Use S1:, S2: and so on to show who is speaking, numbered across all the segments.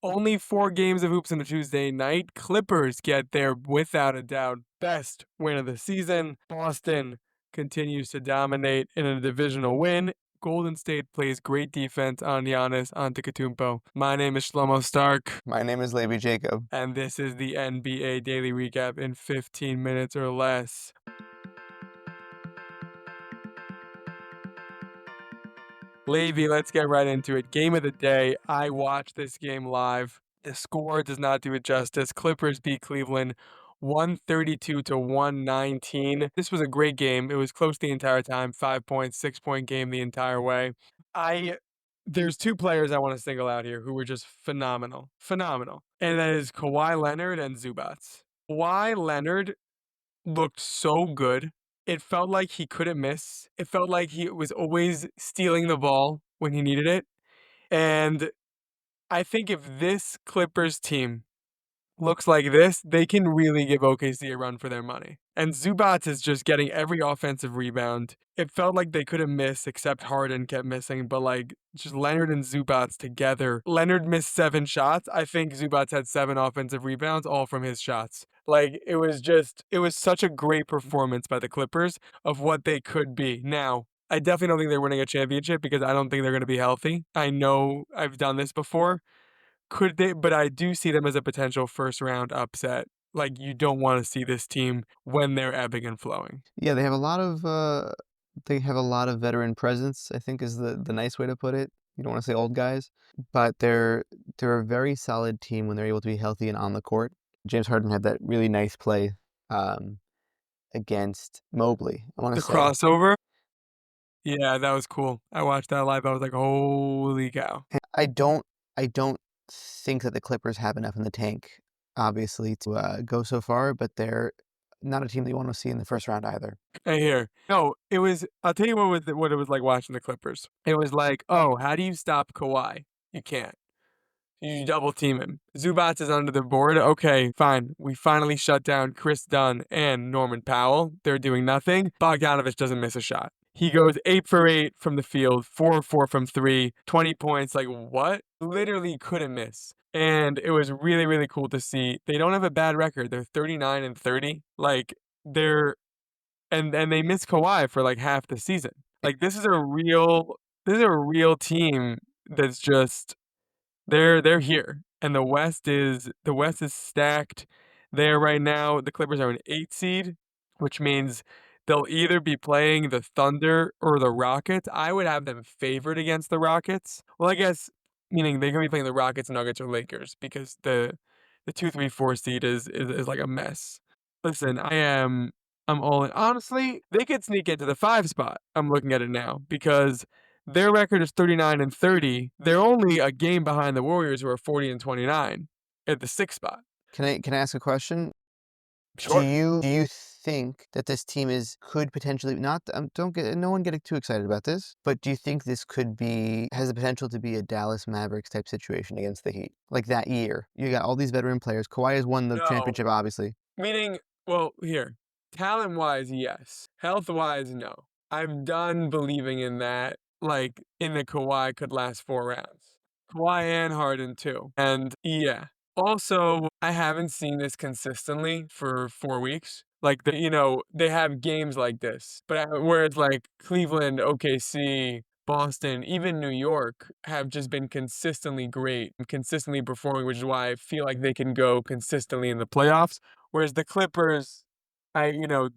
S1: Only 4 games of hoops on a Tuesday night. Clippers get their, without a doubt, best win of the season. Boston continues to dominate in a divisional win. Golden State plays great defense on Giannis Antetokounmpo. My name is Shlomo Stark,
S2: My name is Levi Jacob.
S1: and this is the NBA Daily Recap in 15 minutes or less. Levi, let's get right into it. Game of the day. I watched this game live. The score does not do it justice. Clippers beat Cleveland 132 to 119. This was a great game. It was close the entire time. 5 point, 6 point game the entire way. There's 2 players I want to single out here who were just phenomenal. Phenomenal. And that is Kawhi Leonard and Zubats. Kawhi Leonard looked so good. It felt like he couldn't miss. It felt like he was always stealing the ball when he needed it. And I think if this Clippers team looks like this, they can really give OKC a run for their money. And Zubats is just getting every offensive rebound. It felt like they couldn't miss, except Harden kept missing, but just Leonard and Zubats together. Leonard missed 7 shots. I think Zubats had 7 offensive rebounds, all from his shots. It was such a great performance by the Clippers of what they could be. Now, I definitely don't think they're winning a championship because I don't think they're going to be healthy. I know I've done this before. Could they? But I do see them as a potential first round upset. You don't want to see this team when they're ebbing and flowing.
S2: Yeah, they have a lot of veteran presence, I think is the nice way to put it. You don't want to say old guys, but they're a very solid team when they're able to be healthy and on the court. James Harden had that really nice play against Mobley, I want
S1: The
S2: to say.
S1: crossover, yeah, that was cool. I watched that live. I was like, holy cow.
S2: I don't think that the Clippers have enough in the tank, obviously, to go so far, but they're not a team that you want to see in the first round either.
S1: I hear. No, it was. I'll tell you what it was like watching the Clippers. It was like, oh, how do you stop Kawhi? You can't. You double team him. Zubats is under the board. Okay, fine. We finally shut down Chris Dunn and Norman Powell. They're doing nothing. Bogdanovich doesn't miss a shot. He goes 8 for 8 from the field, 4 for 4 from 3, 20 points. Like, what? Literally couldn't miss. And it was really, really cool to see. They don't have a bad record. They're 39 and 30. They're and they missed Kawhi for half the season. This is a real team that's just they're here, and the West is stacked. There right now, the Clippers are an 8 seed, which means they'll either be playing the Thunder or the Rockets. I would have them favored against the Rockets. Well, I guess meaning they're gonna be playing the Rockets, Nuggets, or Lakers because the 2, 3, 4 seed is like a mess. Listen, I'm all in. Honestly, they could sneak into the 5 spot. I'm looking at it now because their record is 39 and 30. They're only a game behind the Warriors, who are 40 and 29 at the 6th spot.
S2: Can I ask a question? Do
S1: Sure.
S2: you think that this team could potentially not don't get no one get too excited about this, but do you think this has the potential to be a Dallas Mavericks type situation against the Heat? Like that year. You got all these veteran players. Kawhi has won the
S1: No.
S2: championship, obviously.
S1: Meaning, well, here, talent-wise, yes. Health-wise, no. I'm done believing in that, in the Kawhi could last 4 rounds. Kawhi and Harden too. And yeah. Also, I haven't seen this consistently for 4 weeks. They have games like this, but where it's like Cleveland, OKC, Boston, even New York have just been consistently great and consistently performing, which is why I feel like they can go consistently in the playoffs. Whereas the Clippers, they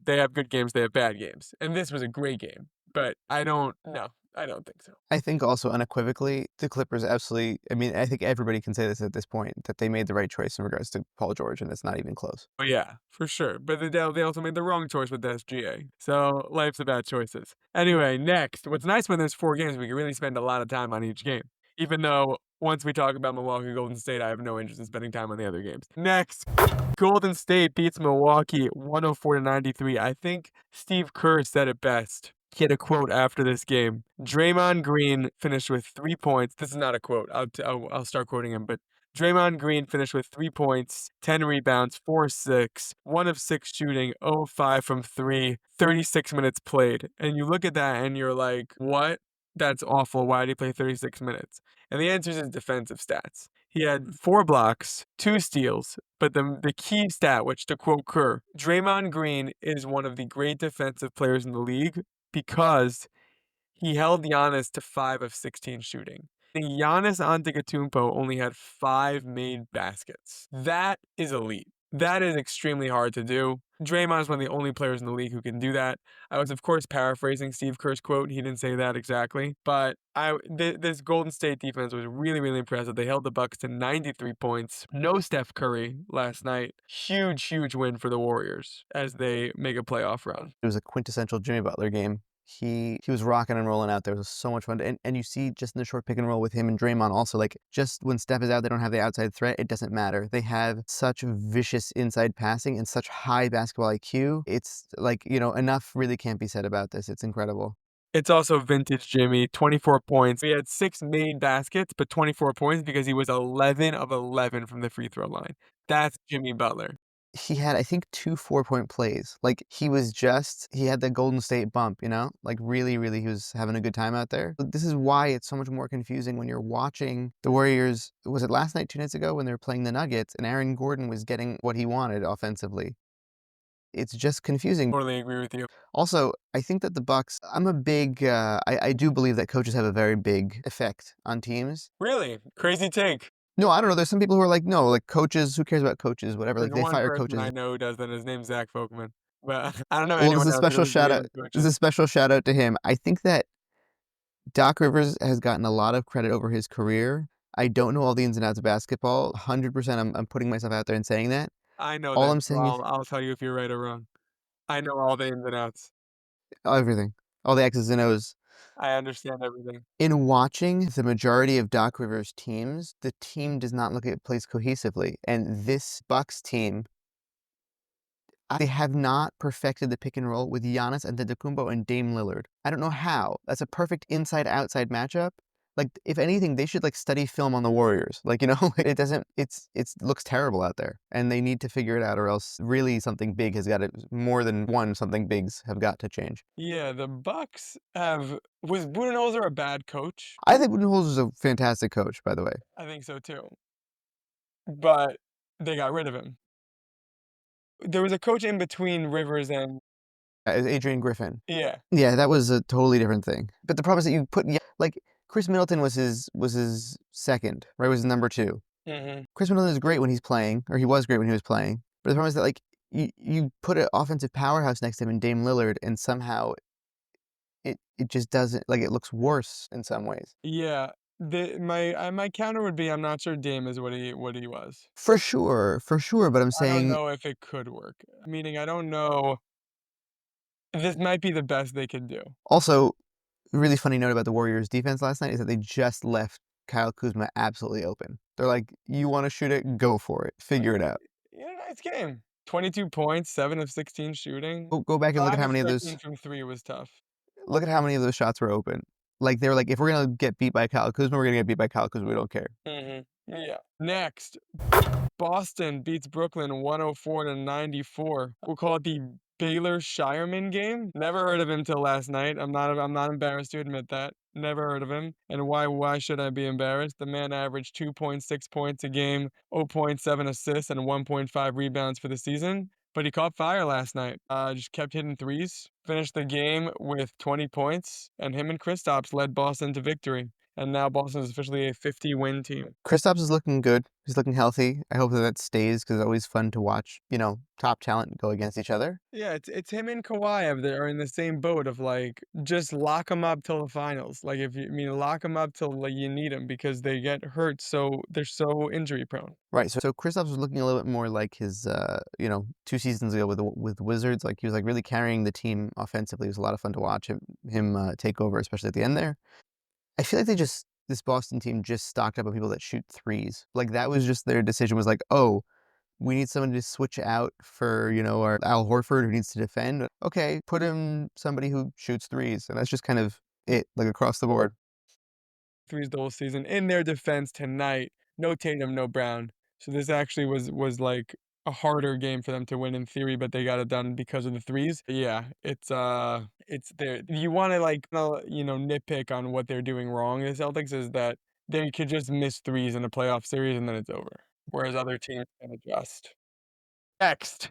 S1: have good games, they have bad games. And this was a great game, but I don't think so.
S2: I think also unequivocally, the Clippers absolutely, I mean, I think everybody can say this at this point, that they made the right choice in regards to Paul George, and it's not even close.
S1: Oh, yeah, for sure. But they also made the wrong choice with the SGA. So life's about choices. Anyway, next. What's nice when there's 4 games, we can really spend a lot of time on each game. Even though once we talk about Milwaukee Golden State, I have no interest in spending time on the other games. Next, Golden State beats Milwaukee 104 to 93. I think Steve Kerr said it best. He had a quote after this game. Draymond Green finished with 3 points. This is not a quote. I'll start quoting him, but Draymond Green finished with 3 points, 10 rebounds, 4 6, 1 of 6 shooting, 0 of 5 from 3, 36 minutes played. And you look at that and you're like, what? That's awful. Why did he play 36 minutes? And the answer is his defensive stats. He had 4 blocks, 2 steals, but the key stat, which to quote Kerr, Draymond Green is one of the great defensive players in the league because he held Giannis to 5 of 16 shooting. And Giannis Antetokounmpo only had 5 made baskets. That is elite. That is extremely hard to do. Draymond is one of the only players in the league who can do that. I was, of course, paraphrasing Steve Kerr's quote. He didn't say that exactly, but this Golden State defense was really, really impressive. They held the Bucks to 93 points. No Steph Curry last night. Huge, huge win for the Warriors as they make a playoff run.
S2: It was a quintessential Jimmy Butler game. He was rocking and rolling out there. It was so much fun. And you see just in the short pick and roll with him and Draymond also, like, just when Steph is out, they don't have the outside threat. It doesn't matter. They have such vicious inside passing and such high basketball IQ. It's like, enough really can't be said about this. It's incredible.
S1: It's also vintage Jimmy, 24 points. He had 6 made baskets, but 24 points because he was 11 of 11 from the free throw line. That's Jimmy Butler.
S2: He had, I think, 2 4-point plays. Like, he had the Golden State bump, Like, really, really, he was having a good time out there. But this is why it's so much more confusing when you're watching the Warriors. Was it last night, 2 nights ago, when they were playing the Nuggets, and Aaron Gordon was getting what he wanted offensively? It's just confusing.
S1: Totally agree with you.
S2: Also, I think that the Bucks, I'm a big, I do believe that coaches have a very big effect on teams.
S1: Really? Crazy take.
S2: No, I don't know. There's some people who are like, no, like coaches, who cares about coaches, whatever.
S1: There's
S2: Like, they
S1: one
S2: fire
S1: person I
S2: coaches.
S1: know who does that. His name's Zach Folkman. But I don't know
S2: Well,
S1: anyone else who really believes in
S2: there's a
S1: coaches.
S2: special shout out to him. I think that Doc Rivers has gotten a lot of credit over his career. I don't know all the ins and outs of basketball. 100% I'm putting myself out there and saying that.
S1: I know
S2: All
S1: that,
S2: I'm
S1: so
S2: saying is
S1: I'll tell you if you're right or wrong. I know all the ins and outs.
S2: everything. All the X's and O's.
S1: I understand everything.
S2: In watching the majority of Doc Rivers teams, the team does not look at plays cohesively. And this Bucks team, they have not perfected the pick and roll with Giannis Antetokounmpo and Dame Lillard. I don't know how. That's a perfect inside-outside matchup. Like, if anything, they should, like, study film on the Warriors. Like, it doesn't, it looks terrible out there. And they need to figure it out, or else really something big has got to, more than one something bigs have got to change.
S1: Yeah, the Bucks have was Budenholzer a bad coach?
S2: I think Budenholzer is a fantastic coach, by the way.
S1: I think so too. But they got rid of him. There was a coach in between Rivers and
S2: Adrian Griffin.
S1: yeah.
S2: Yeah, that was a totally different thing. But the problem is that you put, like, Chris Middleton was his second, right? Was his number 2.
S1: Mhm.
S2: Chris Middleton is great when he's playing, or he was great when he was playing. But the problem is that, like, you put an offensive powerhouse next to him in Dame Lillard, and somehow it just doesn't, like, it looks worse in some ways.
S1: Yeah. My counter would be I'm not sure Dame is what he was.
S2: For sure, but I'm
S1: I don't
S2: saying
S1: know if it could work. Meaning I don't know. This might be the best they can do.
S2: also, a really funny note about the Warriors defense last night is that they just left Kyle Kuzma absolutely open. They're like, you want to shoot it, go for it, figure it out.
S1: Yeah, nice game. 22 points, 7 of 16 shooting.
S2: Go back and look at
S1: 5
S2: how
S1: of
S2: many of
S1: 13
S2: those
S1: from 3 was tough.
S2: shots were open. Like, they were like, if we're gonna get beat by Kyle Kuzma, we're gonna get beat by Kyle Kuzma. We don't care.
S1: Mhm. Yeah. Next, Boston beats Brooklyn 104-94. We'll call it the Baylor Shireman game. Never heard of him till last night. I'm not embarrassed to admit that. Never heard of him. And why should I be embarrassed? The man averaged 2.6 points a game, 0.7 assists, and 1.5 rebounds for the season. But he caught fire last night. Just kept hitting threes. Finished the game with 20 points, and him and Kristaps led Boston to victory. And now Boston is officially a 50-win team.
S2: Kristaps is looking good. He's looking healthy. I hope that stays because it's always fun to watch, top talent go against each other.
S1: Yeah, it's him and Kawhi that are in the same boat of like just lock them up till the finals. Like lock them up till like you need them because they get hurt so they're so injury prone.
S2: Right. So Kristaps was looking a little bit more like his, 2 seasons ago with Wizards. Like, he was like really carrying the team offensively. It was a lot of fun to watch him take over, especially at the end there. I feel like this Boston team just stocked up on people that shoot threes. Like, that was just their decision, was like, oh, we need someone to switch out for, our Al Horford who needs to defend. Okay, put him somebody who shoots threes. And that's just kind of it, like, across the board.
S1: Threes the whole season. In their defense tonight, no Tatum, no Brown. So this actually was like a harder game for them to win in theory, but they got it done because of the threes. Yeah, it's there. You want to like, nitpick on what they're doing wrong. The Celtics is that they could just miss threes in a playoff series and then it's over. Whereas other teams can adjust. Next.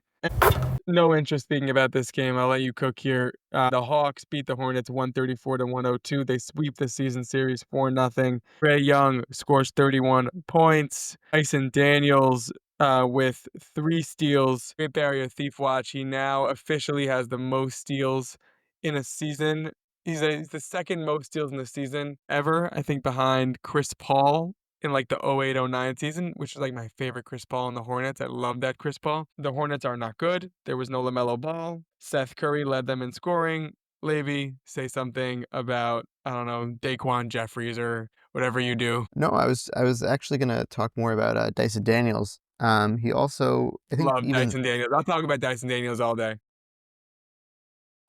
S1: No interest speaking about this game. I'll let you cook here. The Hawks beat the Hornets 134 to 102. They sweep the season series 4-0. Trae Young scores 31 points. Tyson Daniels with 3 steals. Great Barrier Thief Watch. He now officially has the most steals in a season. He's the second most steals in the season ever, I think, behind Chris Paul in like the 08-09 season, which is like my favorite Chris Paul and the Hornets. I love that Chris Paul. The Hornets are not good. There was no LaMelo Ball. Seth Curry led them in scoring. Levy, say something about, I don't know, Daquan Jeffries or whatever you do.
S2: No, I was actually gonna talk more about Dyson Daniels. He also,
S1: Love Dyson Daniels. I'll talk about Dyson Daniels all day.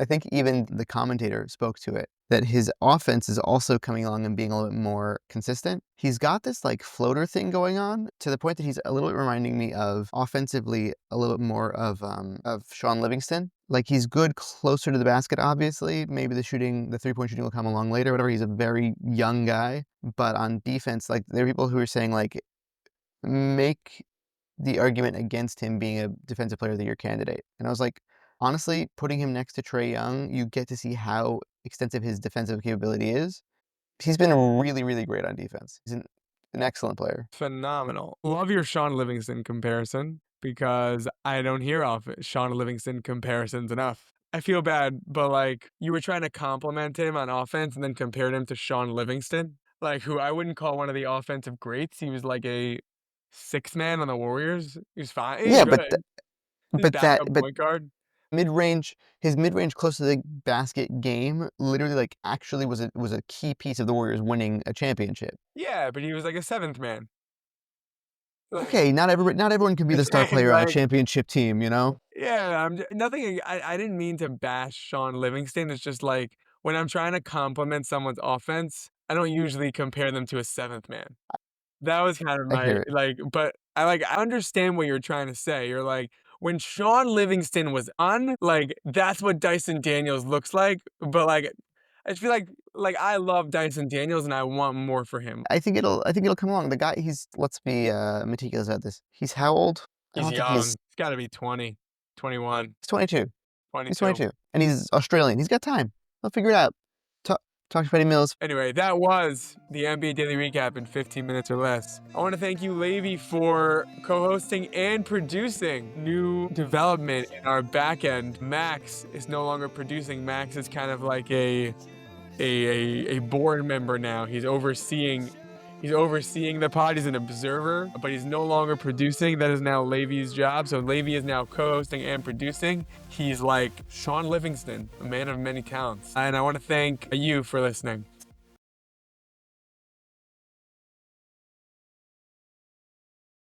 S2: I think even the commentator spoke to it, that his offense is also coming along and being a little bit more consistent. He's got this like floater thing going on to the point that he's a little bit reminding me of offensively a little bit more of Shaun Livingston. Like he's good closer to the basket, obviously. Maybe the 3-point shooting will come along later, whatever. He's a very young guy. But on defense, like there are people who are saying like make the argument against him being a defensive player of the year candidate. And I was like, honestly, putting him next to Trae Young, you get to see how extensive his defensive capability is. He's been really, really great on defense. He's an excellent player.
S1: Phenomenal. Love your Shaun Livingston comparison because I don't hear Shaun Livingston comparisons enough. I feel bad, but like you were trying to compliment him on offense and then compared him to Shaun Livingston, like who I wouldn't call one of the offensive greats. He was like a sixth man on the Warriors. He was fine. He's
S2: Yeah,
S1: good. He's backup
S2: but
S1: point guard.
S2: his mid-range close to the basket game literally like actually was a key piece of the Warriors winning a championship.
S1: Yeah, but he was like a seventh man. Like,
S2: Okay, not everyone can be the star
S1: and
S2: player on a
S1: like
S2: championship team, you know?
S1: yeah, nothing. I didn't mean to bash Shaun Livingston. It's just like when I'm trying to compliment someone's offense, I don't usually compare them to a seventh man. That was kind of
S2: I
S1: my
S2: hear it.
S1: like, but I understand what you're trying to say. You're like, when Shaun Livingston was on, like that's what Dyson Daniels looks like. But like, I just feel like I love Dyson Daniels and I want more for him.
S2: I think it'll come along. The guy, let's be meticulous about this. He's how old? I
S1: He's
S2: don't think he
S1: young.
S2: is.
S1: He's got to be 20, 21,
S2: He's 22. He's
S1: 22.
S2: 22. And he's Australian. He's got time. He'll figure it out. Talk to Patty Mills.
S1: Anyway, that was the NBA Daily Recap in 15 minutes or less. I want to thank you, Levy, for co-hosting and producing. New development in our back end. Max is no longer producing. Max is kind of like a board member now. He's overseeing the pod. He's an observer, but he's no longer producing. That is now Levy's job. So Levy is now co-hosting and producing. He's like Shaun Livingston, a man of many talents. And I want to thank you for listening.